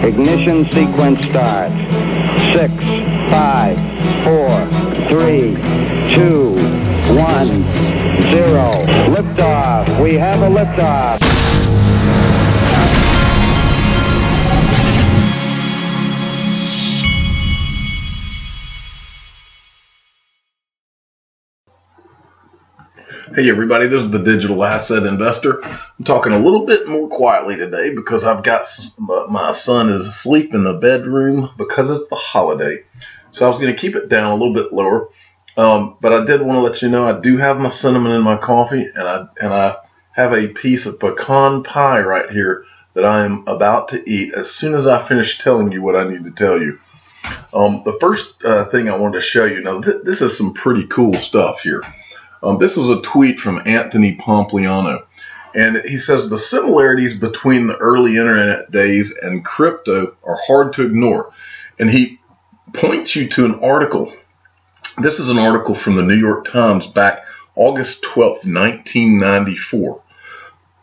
Ignition sequence starts. 6, 5, 4, 3, 2, 1, 0. Liftoff. We have a liftoff. Hey everybody, this is the Digital Asset Investor. I'm talking a little bit more quietly today because I've got my son is asleep in the bedroom because it's the holiday. So I was going to keep it down a little bit lower, but I did want to let you know I do have my cinnamon in my coffee, and I have a piece of pecan pie right here that I am about to eat as soon as I finish telling you what I need to tell you. The first thing I wanted to show you, now this is some pretty cool stuff here. This was a tweet from Anthony Pompliano, and he says the similarities between the early internet days and crypto are hard to ignore. And he points you to an article. This is an article from the New York Times back August 12th, 1994.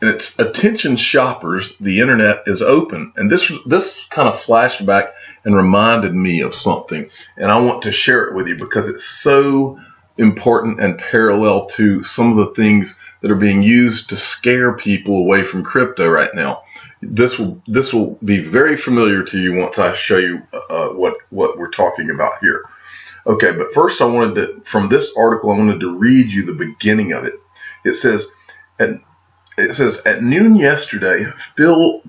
And it's attention shoppers, the internet is open. And this kind of flashed back and reminded me of something. And I want to share it with you because it's so important and parallel to some of the things that are being used to scare people away from crypto right now. This will be very familiar to you once I show you what we're talking about here. Okay, but first from this article, I wanted to read you the beginning of it. It says at noon yesterday, Phil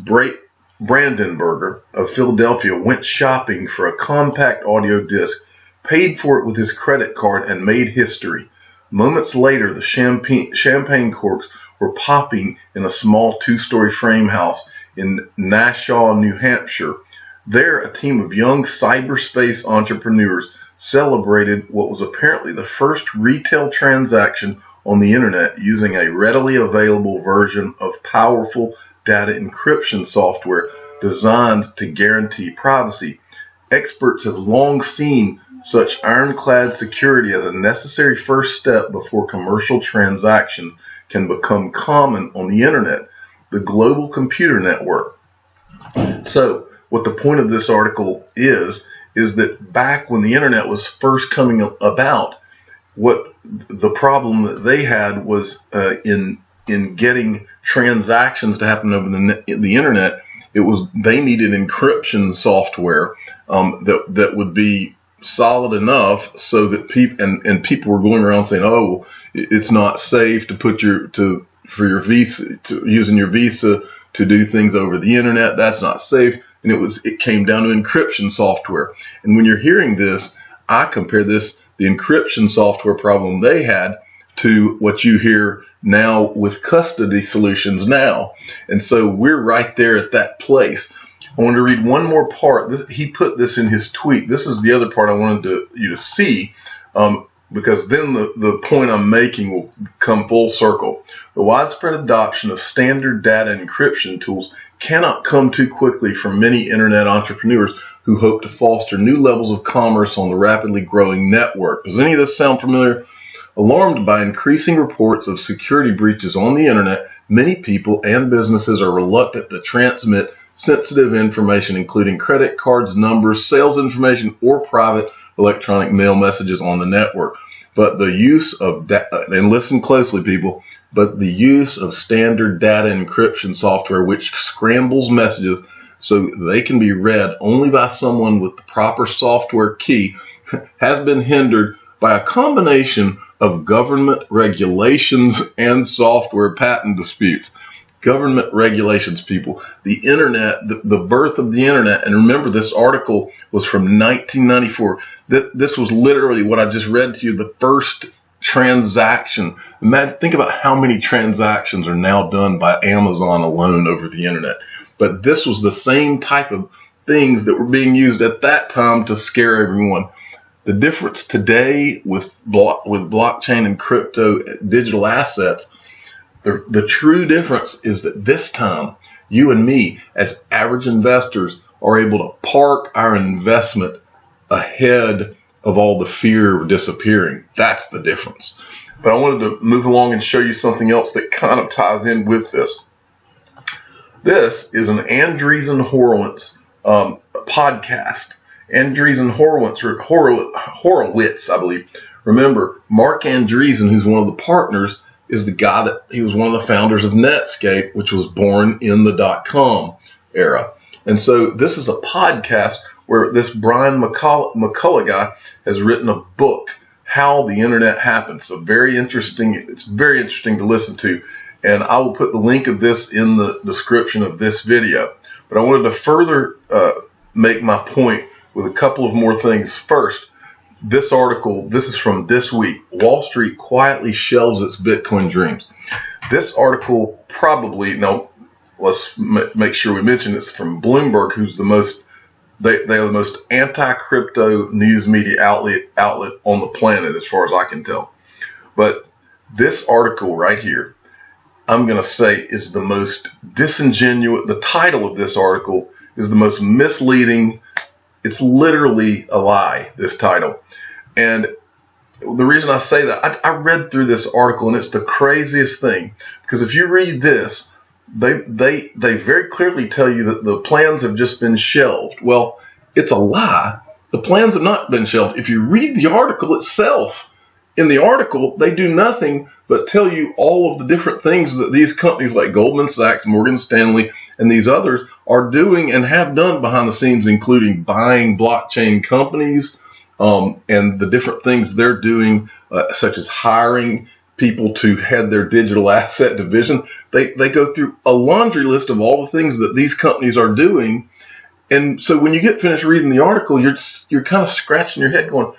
Brandenburger of Philadelphia went shopping for a compact audio disc, paid for it with his credit card, and made history. Moments later, the champagne corks were popping in a small two-story frame house in Nassau, New Hampshire. There, a team of young cyberspace entrepreneurs celebrated what was apparently the first retail transaction on the internet using a readily available version of powerful data encryption software designed to guarantee privacy. Experts have long seen such ironclad security as a necessary first step before commercial transactions can become common on the internet, the global computer network. So what the point of this article is that back when the internet was first coming about, what the problem that they had was in getting transactions to happen over the internet, they needed encryption software that would be solid enough so that people were going around saying, "Oh, it's not safe to put using your Visa to do things over the internet. That's not safe." And it came down to encryption software. And when you're hearing this, I compare the encryption software problem they had to what you hear now with custody solutions now. And so we're right there at that place. I want to read one more part. He put this in his tweet. This is the other part I wanted you to see, because then the point I'm making will come full circle. The widespread adoption of standard data encryption tools cannot come too quickly for many internet entrepreneurs who hope to foster new levels of commerce on the rapidly growing network. Does any of this sound familiar? Alarmed by increasing reports of security breaches on the internet, many people and businesses are reluctant to transmit sensitive information, including credit cards, numbers, sales information, or private electronic mail messages on the network. But the use of and listen closely, people, but the use of standard data encryption software, which scrambles messages so they can be read only by someone with the proper software key, has been hindered by a combination of government regulations and software patent disputes. Government regulations, people. The internet, the birth of the internet, and remember this article was from 1994. This was literally what I just read to you, the first transaction. Think about how many transactions are now done by Amazon alone over the internet. But this was the same type of things that were being used at that time to scare everyone. The difference today with blockchain and crypto digital assets, the true difference is that this time you and me as average investors are able to park our investment ahead of all the fear of disappearing. That's the difference. But I wanted to move along and show you something else that kind of ties in with this. This is an Andreessen Horowitz podcast. Andreessen Horowitz, I believe. Remember, Marc Andreessen, who's one of the partners, is the guy he was one of the founders of Netscape, which was born in the .com era. And so this is a podcast where this Brian McCullough guy has written a book, How the Internet Happened. So very interesting. It's very interesting to listen to. And I will put the link of this in the description of this video. But I wanted to further make my point with a couple of more things. First, this article, this is from this week. Wall Street quietly shelves its Bitcoin dreams. This article probably, no, let's make sure we mention it's from Bloomberg, who's the most, they are the most anti-crypto news media outlet on the planet, as far as I can tell. But this article right here, I'm going to say, is the most disingenuous. The title of this article is the most misleading. It's literally a lie, this title. And the reason I say that, I read through this article, and it's the craziest thing. Because if you read this, they very clearly tell you that the plans have just been shelved. Well, it's a lie. The plans have not been shelved. If you read the article itself, in the article, they do nothing but tell you all of the different things that these companies like Goldman Sachs, Morgan Stanley, and these others are doing and have done behind the scenes, including buying blockchain companies and the different things they're doing, such as hiring people to head their digital asset division. They go through a laundry list of all the things that these companies are doing. And so when you get finished reading the article, you're kind of scratching your head going,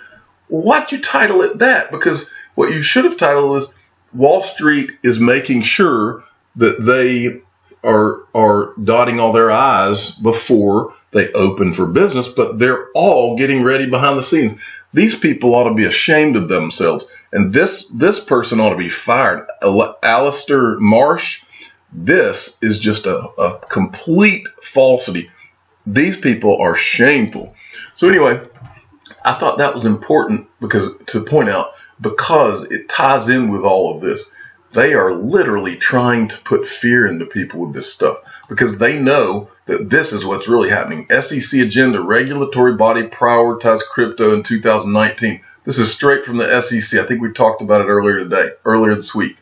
why'd you title it that? Because what you should have titled is Wall Street is making sure that they are dotting all their I's before they open for business, but they're all getting ready behind the scenes. These people ought to be ashamed of themselves. And this person ought to be fired. Alistair Marsh, this is just a complete falsity. These people are shameful. So anyway, I thought that was important to point out, because it ties in with all of this. They are literally trying to put fear into people with this stuff, because they know that this is what's really happening. SEC agenda, regulatory body prioritized crypto in 2019. This is straight from the SEC. I think we talked about it earlier this week.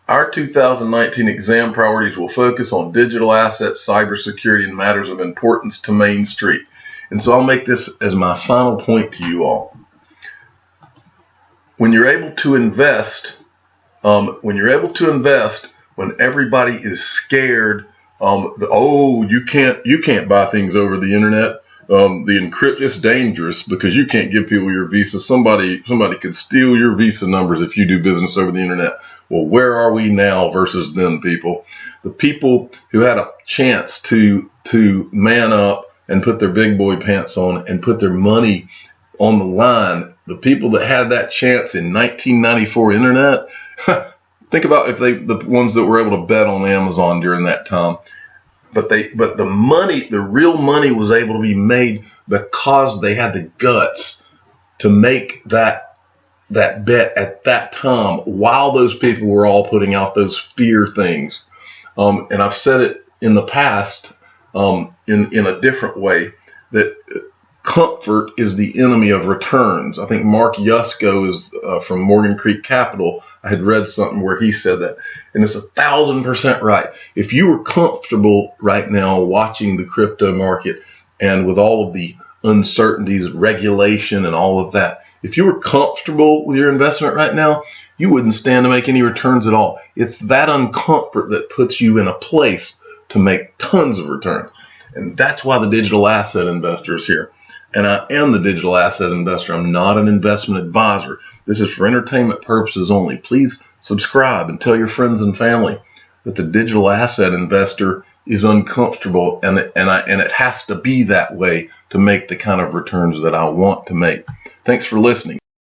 Our 2019 exam priorities will focus on digital assets, cybersecurity, and matters of importance to Main Street. And so I'll make this as my final point to you all. When you're able to invest, when everybody is scared, you can't buy things over the internet. The encryption is dangerous because you can't give people your Visa. Somebody could steal your Visa numbers if you do business over the internet. Well, where are we now versus then, people? The people who had a chance to man up and put their big boy pants on and put their money on the line, the people that had that chance in 1994 internet, think about the ones that were able to bet on Amazon during that time. But the real money was able to be made because they had the guts to make that bet at that time, while those people were all putting out those fear things. And I've said it in the past, in a different way, that comfort is the enemy of returns. I think Mark Yusko is from Morgan Creek Capital. I had read something where he said that, and it's 1,000% right. If you were comfortable right now watching the crypto market and with all of the uncertainties, regulation, and all of that, if you were comfortable with your investment right now, you wouldn't stand to make any returns at all. It's that uncomfort that puts you in a place to make tons of returns. And that's why the digital asset investor is here. And I am the digital asset investor. I'm not an investment advisor. This is for entertainment purposes only. Please subscribe and tell your friends and family that the digital asset investor is uncomfortable, and it has to be that way to make the kind of returns that I want to make. Thanks for listening.